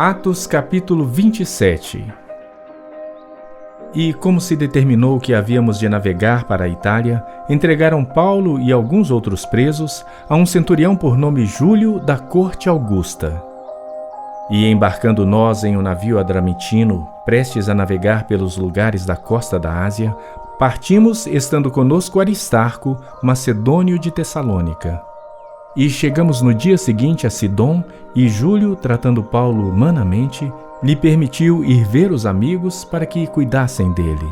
Atos capítulo 27. E como se determinou que havíamos de navegar para a Itália, entregaram Paulo e alguns outros presos a um centurião por nome Júlio da corte Augusta. E embarcando nós em um navio adramitino, prestes a navegar pelos lugares da costa da Ásia, partimos, estando conosco Aristarco, macedônio de Tessalônica. E chegamos no dia seguinte a Sidom, e Júlio, tratando Paulo humanamente, lhe permitiu ir ver os amigos para que cuidassem dele.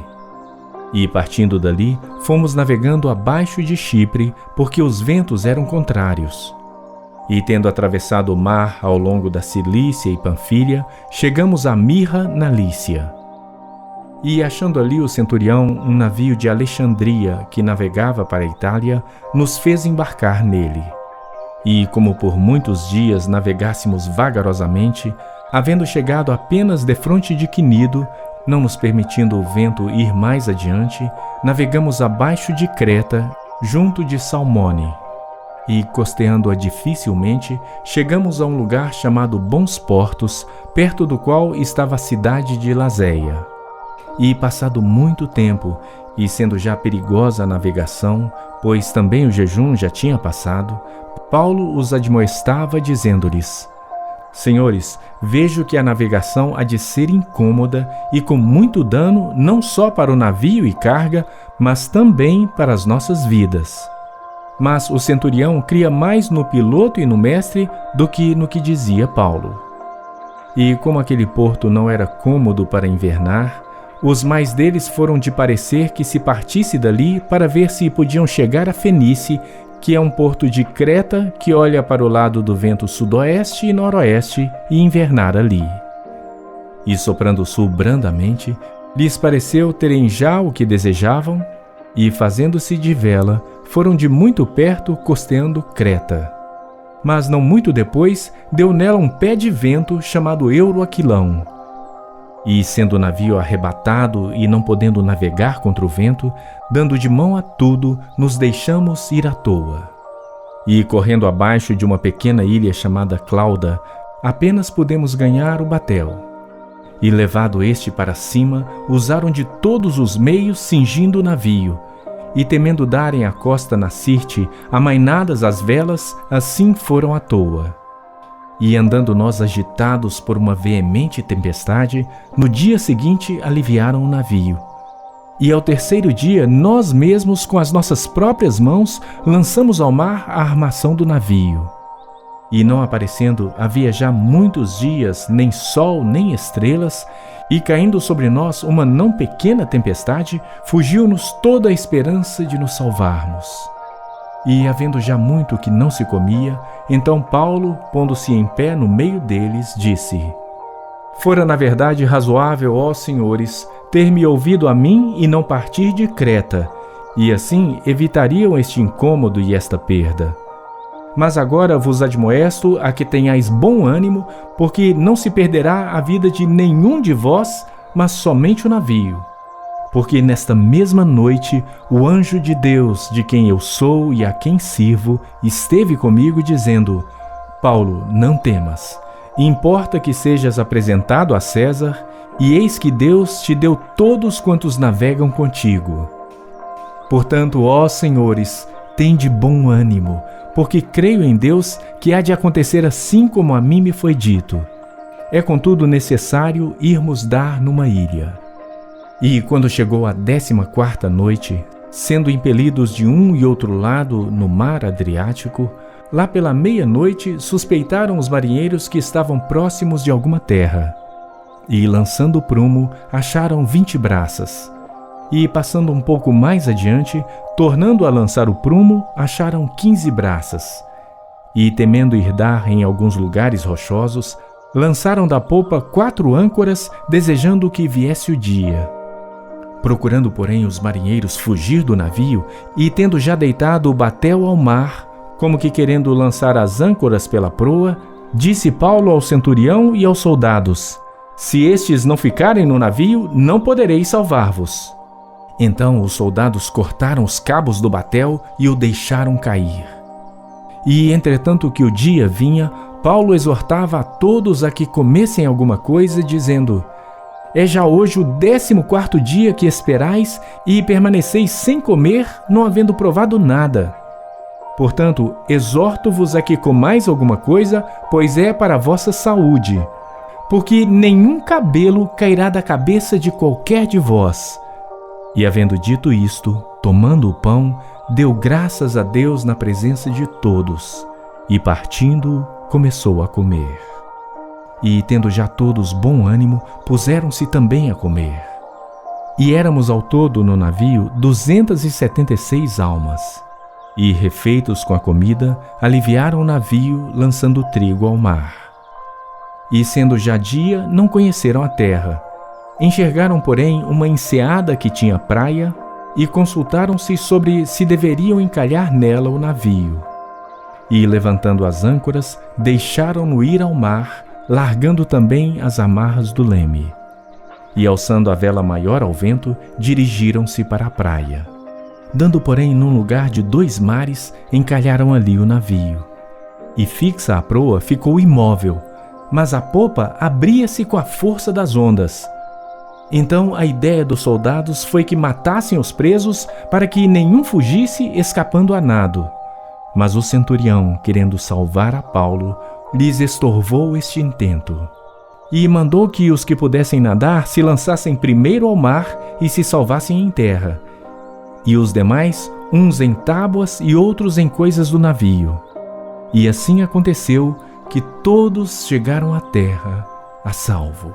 E partindo dali, fomos navegando abaixo de Chipre, porque os ventos eram contrários. E tendo atravessado o mar ao longo da Cilícia e Panfilha, chegamos a Mirra, na Lícia. E achando ali o centurião um navio de Alexandria que navegava para a Itália, nos fez embarcar nele. E como por muitos dias navegássemos vagarosamente, havendo chegado apenas defronte de Quinido, não nos permitindo o vento ir mais adiante, navegamos abaixo de Creta, junto de Salmone. E costeando-a dificilmente, chegamos a um lugar chamado Bons Portos, perto do qual estava a cidade de Lazéia. E passado muito tempo, e sendo já perigosa a navegação, pois também o jejum já tinha passado, Paulo os admoestava, dizendo-lhes: Senhores, vejo que a navegação há de ser incômoda e com muito dano, não só para o navio e carga, mas também para as nossas vidas. Mas o centurião cria mais no piloto e no mestre do que no que dizia Paulo. E como aquele porto não era cômodo para invernar, os mais deles foram de parecer que se partisse dali para ver se podiam chegar a Fenice, que é um porto de Creta que olha para o lado do vento sudoeste e noroeste, e invernar ali. E soprando o sul brandamente, lhes pareceu terem já o que desejavam, e fazendo-se de vela, foram de muito perto costeando Creta. Mas não muito depois, deu nela um pé de vento chamado Euroaquilão. E sendo o navio arrebatado e não podendo navegar contra o vento, dando de mão a tudo, nos deixamos ir à toa. E correndo abaixo de uma pequena ilha chamada Clauda, apenas pudemos ganhar o batel. E levado este para cima, usaram de todos os meios cingindo o navio, e temendo darem a costa na Sirte, amainadas as velas, assim foram à toa. E andando nós agitados por uma veemente tempestade, no dia seguinte aliviaram o navio. E ao terceiro dia, nós mesmos, com as nossas próprias mãos, lançamos ao mar a armação do navio. E não aparecendo havia já muitos dias, nem sol nem estrelas, e caindo sobre nós uma não pequena tempestade, fugiu-nos toda a esperança de nos salvarmos. E havendo já muito que não se comia, então Paulo, pondo-se em pé no meio deles, disse: Fora na verdade razoável, ó senhores, ter-me ouvido a mim e não partir de Creta, e assim evitariam este incômodo e esta perda. Mas agora vos admoesto a que tenhais bom ânimo, porque não se perderá a vida de nenhum de vós, mas somente o navio. Porque nesta mesma noite o anjo de Deus, de quem eu sou e a quem sirvo, esteve comigo dizendo: Paulo, não temas. Importa que sejas apresentado a César, e eis que Deus te deu todos quantos navegam contigo. Portanto, ó senhores, tende bom ânimo, porque creio em Deus que há de acontecer assim como a mim me foi dito. É contudo necessário irmos dar numa ilha. E quando chegou a 14ª noite, sendo impelidos de um e outro lado no mar Adriático, lá pela meia-noite suspeitaram os marinheiros que estavam próximos de alguma terra. E lançando o prumo, acharam 20 braças. E passando um pouco mais adiante, tornando a lançar o prumo, acharam 15 braças. E temendo ir dar em alguns lugares rochosos, lançaram da popa 4 âncoras, desejando que viesse o dia. Procurando, porém, os marinheiros fugir do navio, e tendo já deitado o batel ao mar, como que querendo lançar as âncoras pela proa, disse Paulo ao centurião e aos soldados: Se estes não ficarem no navio, não poderei salvar-vos. Então os soldados cortaram os cabos do batel e o deixaram cair. E entretanto que o dia vinha, Paulo exortava a todos a que comessem alguma coisa, dizendo: é já hoje o 14º dia que esperais e permaneceis sem comer, não havendo provado nada. Portanto, exorto-vos a que comais alguma coisa, pois é para a vossa saúde. Porque nenhum cabelo cairá da cabeça de qualquer de vós. E havendo dito isto, tomando o pão, deu graças a Deus na presença de todos, e partindo, começou a comer. E, tendo já todos bom ânimo, puseram-se também a comer. E éramos ao todo no navio 276 almas. E, refeitos com a comida, aliviaram o navio, lançando trigo ao mar. E, sendo já dia, não conheceram a terra. Enxergaram, porém, uma enseada que tinha praia, e consultaram-se sobre se deveriam encalhar nela o navio. E, levantando as âncoras, deixaram-no ir ao mar, largando também as amarras do leme. E, alçando a vela maior ao vento, dirigiram-se para a praia. Dando, porém, num lugar de 2 mares, encalharam ali o navio. E fixa a proa ficou imóvel, mas a popa abria-se com a força das ondas. Então a ideia dos soldados foi que matassem os presos para que nenhum fugisse escapando a nado. Mas o centurião, querendo salvar a Paulo, lhes estorvou este intento. E mandou que os que pudessem nadar se lançassem primeiro ao mar e se salvassem em terra. E os demais, uns em tábuas e outros em coisas do navio. E assim aconteceu que todos chegaram à terra a salvo.